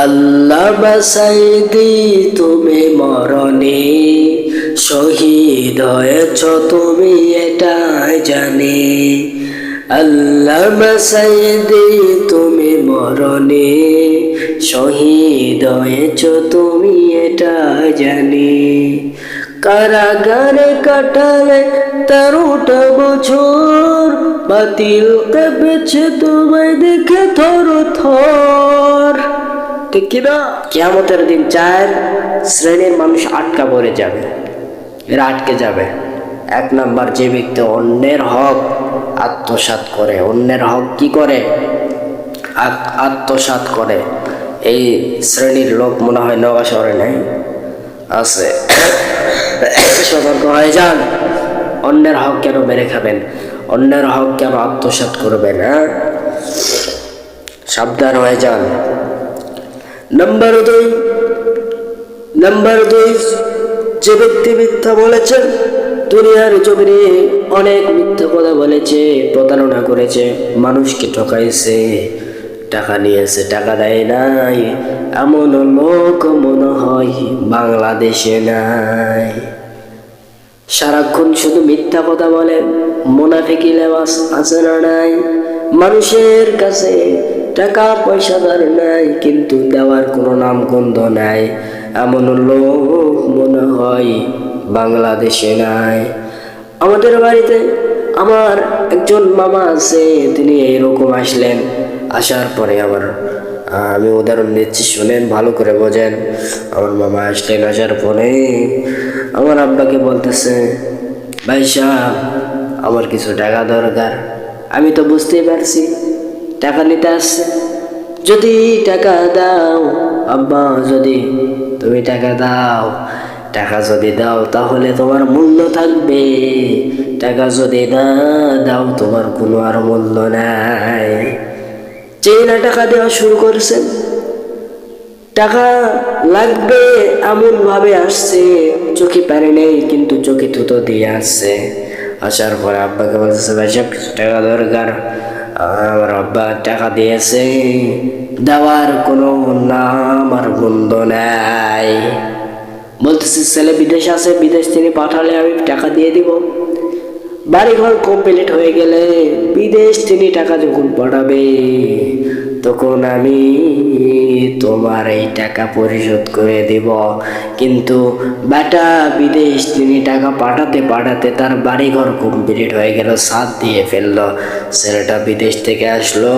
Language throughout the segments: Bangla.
আল্লাহ বাসাই দি তুমি মরণে, শহীদ হয়েছ তুমি এটাই জানি। আল্লাহ বাসাই দি তুমি মরণে, শহীদ হয়েছ তুমি এটাই জানি। কারাগারে কাটালে 13টা বছর, বাতিল কেঁপেছে তোমায় দেখে থর থর। ঠিক কিনা? কিয়ামতের দিন 4 শ্রেণীর মানুষ আটকা পড়ে যাবে। এরা আটকে যাবে। 1 নাম্বার, যে ব্যক্তি অন্যের হক আত্মসাৎ করে। অন্যের হক কি করে? আত্মসাৎ করে। এই শ্রেণীর লোক মনে হয় নওগাঁ শহরে নাই, আছে। সতর্ক হয়ে যান। অন্যের হক কেন মেরে খাবেন? অন্যের হক কেন আত্মসাৎ করবেন? সাবধান হয়ে যান। নাম্বার 2, যে ব্যক্তি মিথ্যা বলেছেন, দুনিয়ার জমিনে অনেক মিথ্যা কথা বলেছে, প্রতারণা করেছে, মানুষকে ঠকাইছে, টাকা নিয়েছে, টাকা দেয় নাই, এমন লোক মনে হয় বাংলাদেশে নাই। সারাক্ষণ শুধু মিথ্যা কথা বলে, মুনাফিকি লেবাস আছে না নাই? মানুষের কাছে টাকা পয়সা ধার নাই, কিন্তু দেওয়ার কোনো নাম গন্ধ নাই, এমন লোক মনে হয় বাংলাদেশে নাই। আমাদের বাড়িতে আমার একজন মামা আছে, তিনি এরকম আসলেন। আসার পরে আমি উদাহরণ দিচ্ছি, শুনেন, ভালো করে বোঝেন। আমার মামা আসলেন, আসার পরে আমার আব্বাকে বলতেছে, ভাই সাহেব, আমার কিছু টাকা দরকার। আমি তো বুঝতেই পারছি টাকা নিতে আসছে। যদি টাকা দাও আব্বা, যদি তুমি টাকা দাও, টাকা যদি দাও তাহলে তোমার মূল্য থাকবে, টাকা যদি না দাও তোমার কোনো আর মূল্য নাই। চেনা টাকা দেওয়া শুরু করছেন, টাকা লাগবে এমন ভাবে আসছে, চোখে পারে নেই কিন্তু চোখে থুতো দিয়ে আসছে। আসার পরে আব্বাকে বলতেছে, ভাই সাহেব কিছু টাকা দরকার। আমার আব্বা টাকা দিয়েছে, দেওয়ার কোনো নাম আর গন্ধ নাই। বলতেছে, ছেলে বিদেশ আছে, বিদেশ থেকে পাঠালে আমি টাকা দিয়ে দিব। বাড়িঘর কমপ্লিট হয়ে গেলে বিদেশ থেকে টাকা যখন পাঠাবে, তখন আমি তোমার এই টাকা পরিশোধ করে দিব। কিন্তু বেটা বিদেশ তিনি টাকা পাঠাতে পাঠাতে তার বাড়িঘর কমপ্লিট হয়ে গেল, সাথ দিয়ে ফেললো। ছেলেটা বিদেশ থেকে আসলো,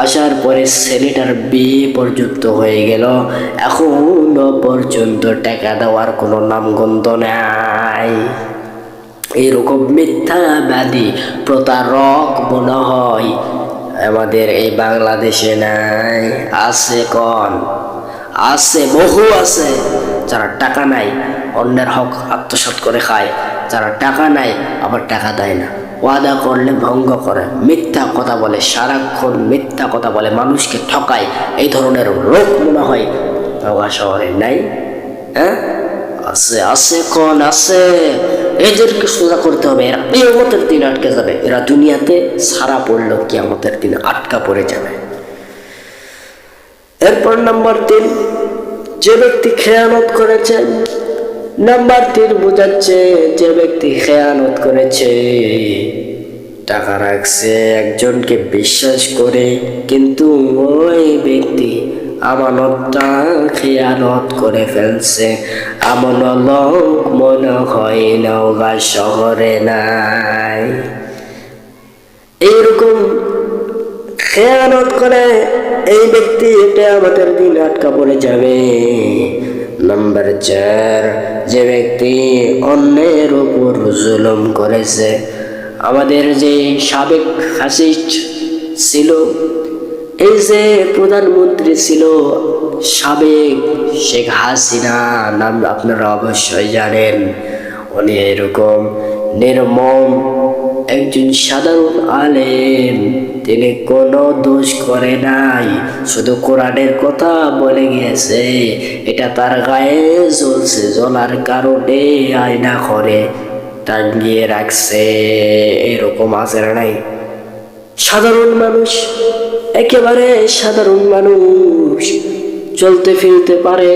আসার পরে ছেলেটার বিয়ে পর্যন্ত হয়ে গেল, এখনো পর্যন্ত টাকা দেওয়ার কোনো নামগন্ধ নাই। এরকম মিথ্যাবাদী প্রতারক মনে হয় আমাদের এই বাংলাদেশে নাই। আছে কোন? আছে, বহু আছে। যারা টাকা নাই অন্যের হক আত্মসাৎ করে খায়, যারা টাকা নাই আবার টাকা দেয় না, ওয়াদা করলে ভঙ্গ করে, মিথ্যা কথা বলে, সারাক্ষণ মিথ্যা কথা বলে, মানুষকে ঠকায়। এই ধরনের লোক মনে হয় নওগাঁ শহরে নাই? হ্যাঁ, আছে, আছে কোন? আছে। এদেরকে সোজা করতে হবে। এরা কিয়ামতের দিন আটকে যাবে। এরা দুনিয়াতে ছাড়া পড়লো, কিয়ামতের দিন আটকা পড়ে যাবে। এরপর নাম্বার 3, যে ব্যক্তি খেয়ানত করেছে। নাম্বার 3 বোঝাচ্ছে, যে ব্যক্তি খেয়ানত করেছে, টাকা রাখছে একজনকে বিশ্বাস করে, কিন্তু ওই ব্যক্তি আমানতটা খেয়ানত করে ফেলছে। এমন লোক মনে হয় নওগাঁ শহরে নাই। এইরকম খেয়ানত করে এই ব্যক্তি এটা আমাদের দিন আটকা পড়ে যাবে। নাম্বার 4, যে ব্যক্তি অন্যের উপর জুলুম করেছে। আমাদের যে সাবেক ফ্যাসিস্ট ছিল, এই যে প্রধানমন্ত্রী ছিল সাবেক, শেখ হাসিনা, নাম আপনারা অবশ্যই জানেন। উনি এরকম নির্মম একজন সাধারণ আলেম, তিনি কোনো দোষ করে নাই, শুধু কোরআনের কথা বলে গিয়েছে। এটা তার গায়ে জ্বলছে, জ্বলার কারণে আয়না করে টাঙিয়ে রাখছে। এরকম আছে না নাই? সাধারণ মানুষ, একেবারে সাধারণ মানুষ, চলতে ফিরতে পারে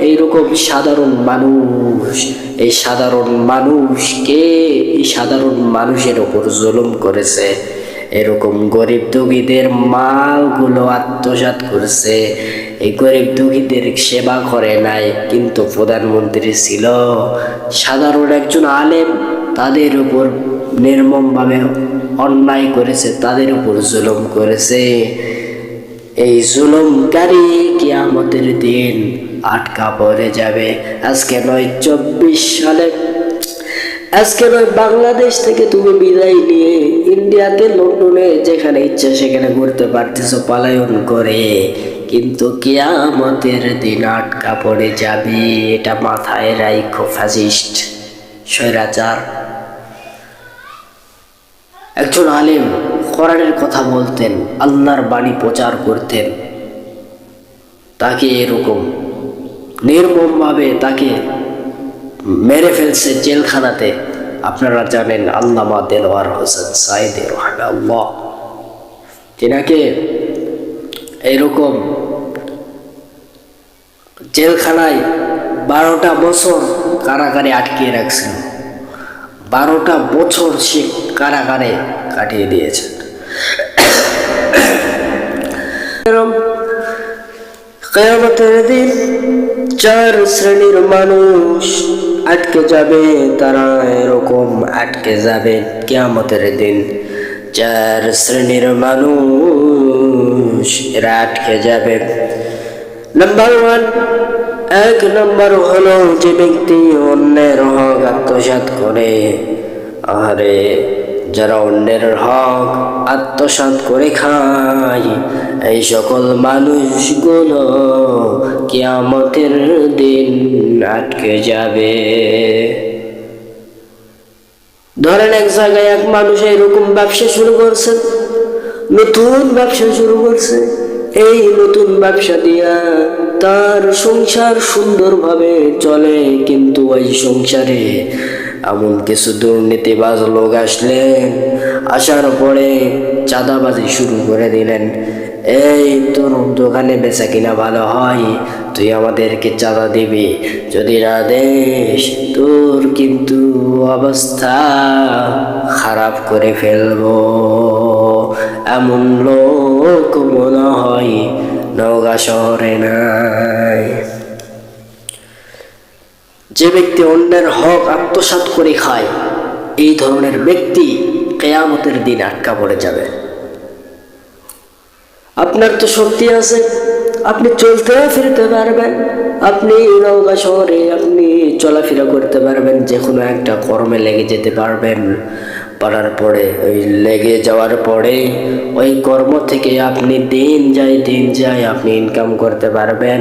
এইরকম সাধারণ মানুষ, এই সাধারণ মানুষকে এই সাধারণ মানুষের উপর জুলুম করেছে, এরকম গরিব দুঃখীদের মালগুলো আত্মসাৎ করছে, এই গরিব দুঃখীদের সেবা করে নাই, কিন্তু প্রধানমন্ত্রী ছিল সাধারণ একজন আলেম, তাদের উপর নির্মমভাবে অন্যায় করেছে, তাদের উপর জুলুম করেছে। এই জুলুমকারী কিয়ামতের দিন আটকা পড়ে যাবে। আজকে নয় 24 সালে, আজকে নয় বাংলাদেশ থেকে তুমি বিদায় নিয়ে ইন্ডিয়াতে, লন্ডনে, যেখানে ইচ্ছা সেখানে ঘুরতে পারতেছো পলায়ন করে, কিন্তু কিয়ামতের দিন আটকা পড়ে যাবে। এটা মাথায় রাখো ফাসিস্ট স্বৈরাচার। একজন আলেম কোরআনের কথা বলতেন, আল্লাহর বাণী প্রচার করতেন, তাকে এরকম নির্মমভাবে তাকে মেরে ফেলছে জেলখানাতে। আপনারা জানেন আল্লামা দেলোয়ার হোসেন সাঈদী রাহিমাহুল্লাহ, তিনাকে এরকম জেলখানায় 12টা বছর কারাগারে আটকিয়ে রাখছিল। 12টা বছর সে কারাগারে কাটিয়ে দিয়েছে। কিয়ামতের দিন 4 শ্রেণীর মানুষ আটকে যাবে, তারা এরকম আটকে যাবে কিয়ামতের দিন। 4 শ্রেণীর মানুষ এরা আটকে যাবে। নাম্বার 1, 1 নম্বর হলো যে ব্যক্তি অন্যের হক আত্মসাৎ করে। আরে যারা অন্যের হক আত্মসাৎ করে খায়, এই সকল মানুষগুলো কিয়ামতের দিন আটকে যাবে। ধরেন এক জায়গায় এক মানুষ এরকম ব্যবসা শুরু করছে, নতুন ব্যবসা শুরু করছে। এই নতুন ব্যবসা দিয়া তার সংসার সুন্দরভাবে চলে, কিন্তু ওই সংসারে এমন কিছু দুর্নীতিবাজ লোক আসলেন, আসার পরে চাঁদাবাজি শুরু করে দিলেন। এই তোর দোকানে বেচা কিনা ভালো হয়, তুই আমাদেরকে চাঁদা দিবি, যদি না দেস তোর কিন্তু অবস্থা খারাপ করে ফেলবো। এমন লোক মনে হয় নওগাঁ শহরে নাই। যে ব্যক্তি অন্যের হক আত্মসাৎ করে খায়, এই ধরনের ব্যক্তি কিয়ামতের দিন আটকা পড়ে যাবে। আপনার তো শক্তি আছে, আপনি চলতে ফিরতে পারবেন, আপনি নওগাঁ শহরে আপনি চলাফেরা করতে পারবেন, যে কোনো একটা কর্মে লেগে যেতে পারবেন। পারার পরে ওই লেগে যাওয়ার পরে ওই কর্ম থেকে আপনি দিন যায় আপনি ইনকাম করতে পারবেন,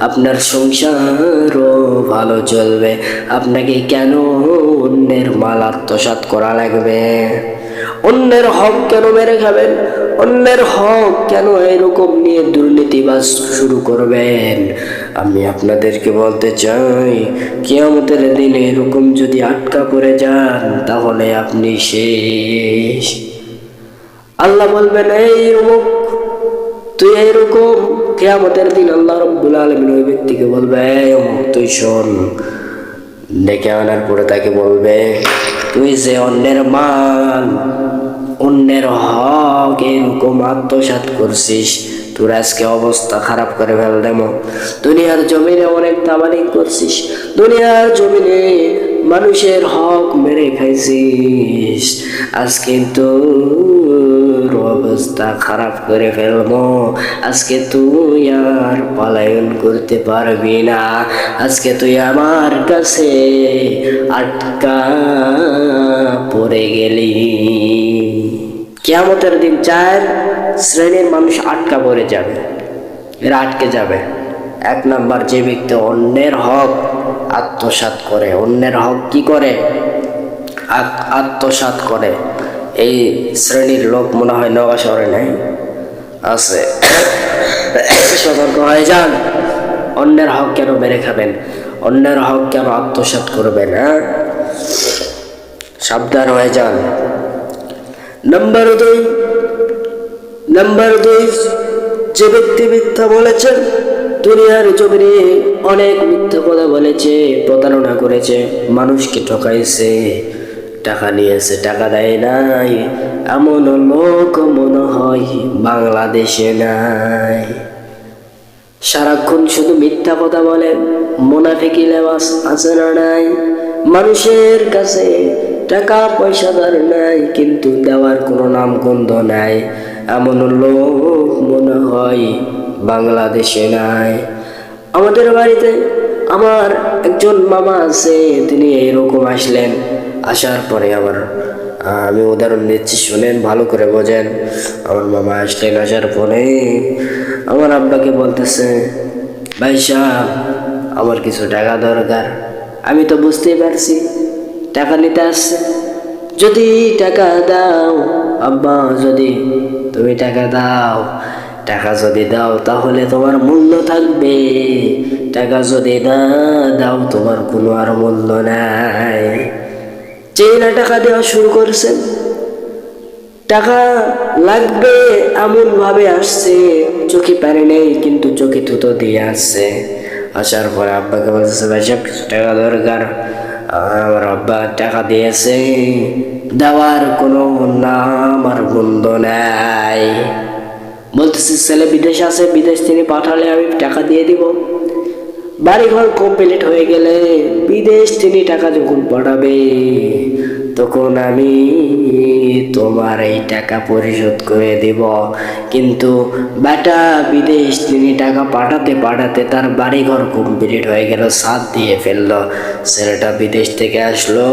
আপনার সংসারও ভালো চলবে। আপনাকে কেন অন্যের মাল আত্মসাৎ করা লাগবে? অন্যের হক কেন মেরে খাবেন? অন্যের হক কেন এরকম নিয়ে দুর্নীতিবাজ শুরু করবেন? আমি আপনাদেরকে বলতে চাই, কিয়ামতের দিনে এরকম যদি আটকা পড়ে যান তাহলে আপনি শেষ। আল্লাহ বলবেন, এই অমুক তুই এরকম। কিয়ামতের দিন আল্লাহ রাব্বুল আলামিন ওই ব্যক্তিকে বলবে, এই অমুক তুই শোন। ডেকে আনার পরে তাকে বলবে, তুই যে অন্যের মাল, অন্যের হক এরকম আত্মসাৎ করছিস, তোর আজকে অবস্থা খারাপ করে ফেল দেবো। দুনিয়ার জমিনে অনেক দামানি করছিস, দুনিয়ার জমিনে মানুষের হক মেরে খাইছিস, আজকে তোর অবস্থা খারাপ করে ফেলবো। আজকে তুই আর পলায়ন করতে পারবি না, আজকে তুই আমার কাছে আটকা পড়ে গেলি। কিয়ামতের দিন 4 শ্রেণীর মানুষ আটকা পড়ে যাবে, এরা আটকে যাবে। 1 নাম্বার, যে ব্যক্তি অন্যের হক আত্মসাৎ করে। অন্যের হক কি করে? আত্মসাৎ করে। এই শ্রেণীর লোক মনে হয় নওগাঁ শহরে নাই, আছে। সতর্ক হয়ে যান, অন্যের হক কেন মেরে খাবেন, অন্যের হক কেন আত্মসাৎ করবেন? সাবধান হয়ে যান। নাম্বার 2, যে ব্যক্তি মিথ্যা বলেছেন দুনিয়ার জমিনে অনেক মিথ্যা কথা বলেছে, প্রতারণা করেছে, মানুষকে ঠকাইছে, টাকা নিয়েছে, টাকা দেয় নাই। এমন লোক মনে হয় বাংলাদেশে নাই। সারাক্ষণ শুধু মিথ্যা কথা বলে, মুনাফিকি লেবাস আছে না নাই? মানুষের কাছে টাকা পয়সাদার নাই, কিন্তু দেওয়ার কোনো নাম গন্ধ নাই। এমন লোক মনে হয় বাংলাদেশে নাই। আমাদের বাড়িতে আমার একজন মামা আছে, তিনি এরকম আসলেন। আসার পরে আমি উদাহরণ দিচ্ছি, শুনেন, ভালো করে বোঝেন। আমার মামা আসলেন, আসার পরে আমার আব্বাকে বলতেছে, ভাই সাহেব, আমার কিছু টাকা দরকার। আমি তো বুঝতেই পারছি টাকা নিতে আসছে। যদি টাকা দাও আব্বা, যদি তুমি টাকা দাও, টাকা যদি দাও তাহলে তোমার মূল্য থাকবে, টাকা যদি না দাও তোমার কোনো আর মূল্য নাই। যেই না টাকা দেওয়া শুরু করছেন, টাকা লাগবে এমন ভাবে আসছে, চোখে পারে নেই কিন্তু চোখে থুতো দিয়ে আসছে। আসার পরে আব্বাকে বলতেছে, ভাই সাহেব কিছু টাকা দরকার। আমার আব্বা টাকা দিয়েছে, দেওয়ার কোনো নাম আর গন্ধ নাই। বলতেছে ছেলে বিদেশ আছে, বিদেশ থেকে পাঠালে আমি টাকা দিয়ে দিব। বাড়িঘর কমপ্লিট হয়ে গেলে বিদেশ থেকে টাকা যখন পাঠাবে তখন আমি তোমার এই টাকা পরিশোধ করে দিব। কিন্তু বেটা বিদেশ তিনি টাকা পাঠাতে পাঠাতে তার বাড়িঘর কমপ্লিট হয়ে গেল, সাথ দিয়ে ফেললো। ছেলেটা বিদেশ থেকে আসলো,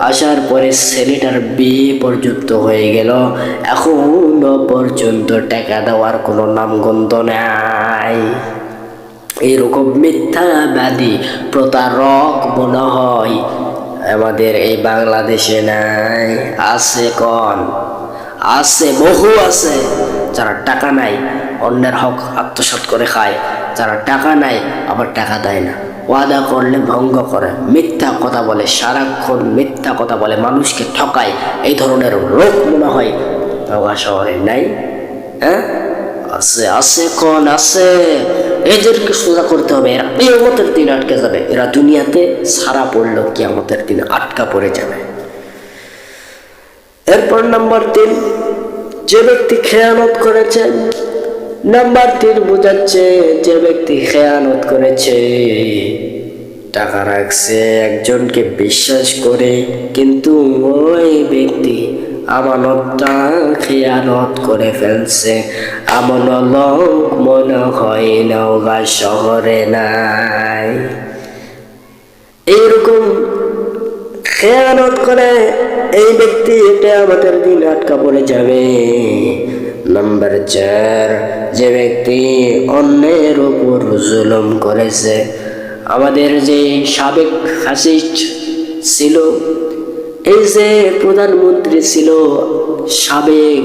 আসার পরে ছেলেটার বিয়ে পর্যন্ত হয়ে গেল, এখনো পর্যন্ত টাকা দেওয়ার কোনো নামগন্ধ নাই। এরকম মিথ্যাবাদী প্রতারক মনে হয় আমাদের এই বাংলাদেশে নাই। আছে কন? আছে, বহু আছে। যারা টাকা নাই অন্যের হক আত্মসাৎ করে খায়, যারা টাকা নাই আবার টাকা দেয় না, ওয়াদা করলে ভঙ্গ করে, মিথ্যা কথা বলে, সারাক্ষণ মিথ্যা কথা বলে, মানুষকে ঠকায়। এই ধরনের লোক মনে হয় ঢাকা শহরে নাই? হ্যাঁ, আছে, আছে কোন আছে। এদেরকে সোজা করতে হবে, এরা কিয়ামতের দিন আটকে যাবে। এরা দুনিয়াতে সারা পড়লো, কিয়ামতের দিন আটকা পড়ে যাবে। এরপর নাম্বার 3, যে ব্যক্তি খেয়ানত করেছে। নাম্বার 3 বোঝাচ্ছে যে ব্যক্তি খেয়ানত করেছে, টাকা রাখছে একজনকে বিশ্বাস করে, কিন্তু ওই ব্যক্তি আমানতটা খেয়ানত করে ফেলছে। এমন লোক মনে হয় নওগাঁ শহরে নাই। এইরকম খেয়ানত করে এই ব্যক্তি, এটা আমাদের দিন আটকা পড়ে যাবে। নাম্বার 4, যে ব্যক্তি অন্যের উপর জুলুম করেছে। আমাদের যে সাবেক ফ্যাসিস্ট ছিল, এই যে প্রধানমন্ত্রী ছিল সাবেক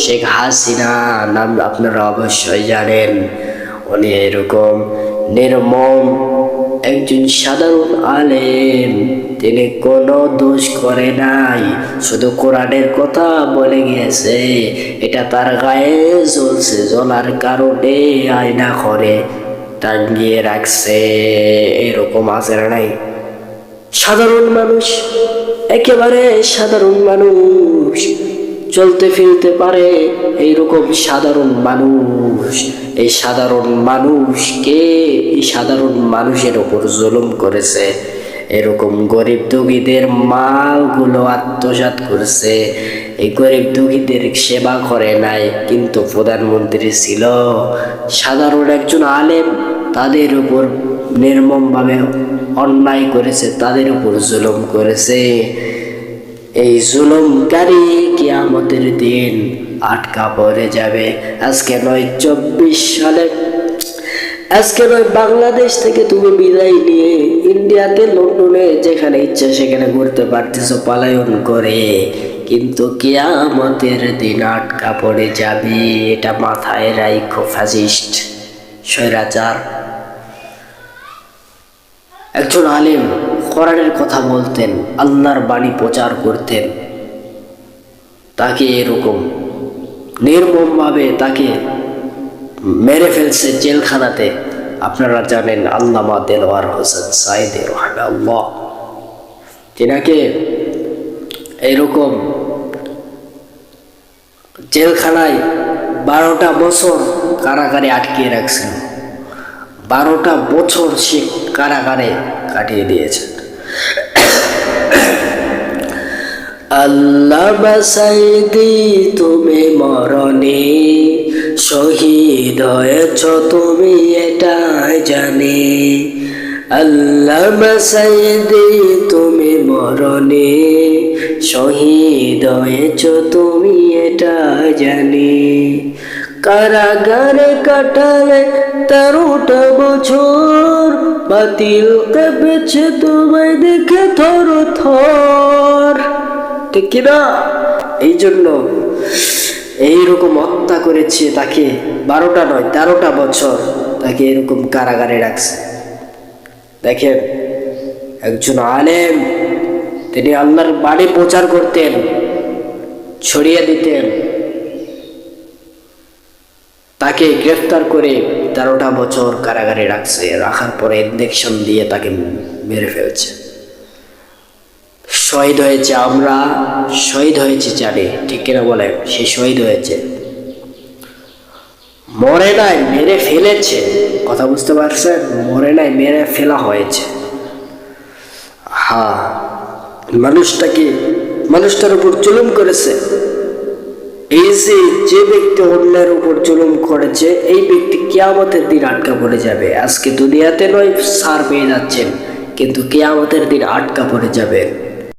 শেখ হাসিনা, নাম আপনারা অবশ্যই জানেন। উনি এরকম নির্মম একজন সাধারণ আলেম, তিনি কোনো দোষ করে নাই, শুধু কোরআনের কথা বলে গিয়েছে। এটা তার গায়ে জ্বলছে, জ্বলার কারণে আয়না করে টাঙিয়ে রাখছে। এরকম আছে না নাই? সাধারণ মানুষ, একেবারে সাধারণ মানুষ চলতে ফিরতে পারে, এইরকম সাধারণ মানুষ, এই সাধারণ মানুষকে, এই সাধারণ মানুষের উপর জুলুম করেছে। এরকম গরিব দুঃখীদের মালগুলো আত্মসাৎ করছে। এই গরিব দুঃখীদের সেবা করে নাই, কিন্তু প্রধানমন্ত্রী ছিল, সাধারণ একজন আলেম, তাদের উপর নির্মমভাবে অন্যায় করেছে, তাদের উপর জুলুম করেছে। এই জুলুমকারী কিয়ামতের দিন আটকা পড়ে যাবে। আজকে নয় 24 সালে, আজকে নয় বাংলাদেশ থেকে তুমি বিদায় নিয়ে ইন্ডিয়াতে, লন্ডনে, যেখানে ইচ্ছা সেখানে ঘুরতে পারতেছো পলায়ন করে, কিন্তু কিয়ামতের দিন আটকা পড়ে যাবে। এটা মাথায় রাখো ফ্যাসিস্ট, স্বৈরাচার। একজন আলেম কোরআনের কথা বলতেন, আল্লাহর বাণী প্রচার করতেন, তাকে এরকম নির্মমভাবে তাকে মেরে ফেলছে জেলখানাতে। আপনারা জানেন আল্লামা দেলোয়ার হোসেন সাঈদী রাহিমাহুল্লাহ, তিনাকে এরকম জেলখানায় 12টা বছর কারাগারে আটকিয়ে রাখছিল। 12টা বছর সে কারাগারে কাটিয়ে দিয়েছে। আল্লামা সাঈদী তুমি মরণে শহীদ হয়েছ, তুমি এটা জানে। আল্লামা সাঈদী তুমি মরণে শহীদ হয়েছ, তুমি এটা জানে। কারাগারে কাটালে 13টা বছর, বাতিল কেঁপেছে তোমায় দেখে থর থর। ঠিক কিনা? এই জন্য এইরকম হত্যা করেছে তাকে, 12টা নয় 13টা বছর তাকে এরকম কারাগারে রাখছে। দেখেন, একজন আলেম, তিনি আল্লাহর বাণী প্রচার করতেন, ছড়িয়ে দিতেন, তাকে গ্রেফতার করে 13টা বছর কারাগারে রাখছে। রাখার পরে ইনজেকশন দিয়ে তাকে মেরে ফেলছে। শহীদ হয়েছে, আমরা শহীদ হয়েছে জানি, ঠিক কিনা বলেন? সে শহীদ হয়েছে, মরে নাই, মেরে ফেলেছে। কথা বুঝতে পারছেন? মরে নাই, মেরে ফেলা হয়েছে। হ্যাঁ, মানুষটার উপর জুলুম করেছে। এই যে ব্যক্তি অন্যের উপর জুলুম করেছে, এই ব্যক্তি কিয়ামতের দিন আটকা পড়ে যাবে। আজকে দুনিয়াতে নয় ছাড় পেয়ে যাচ্ছেন, কিন্তু কিয়ামতের দিন আটকা পড়ে যাবে।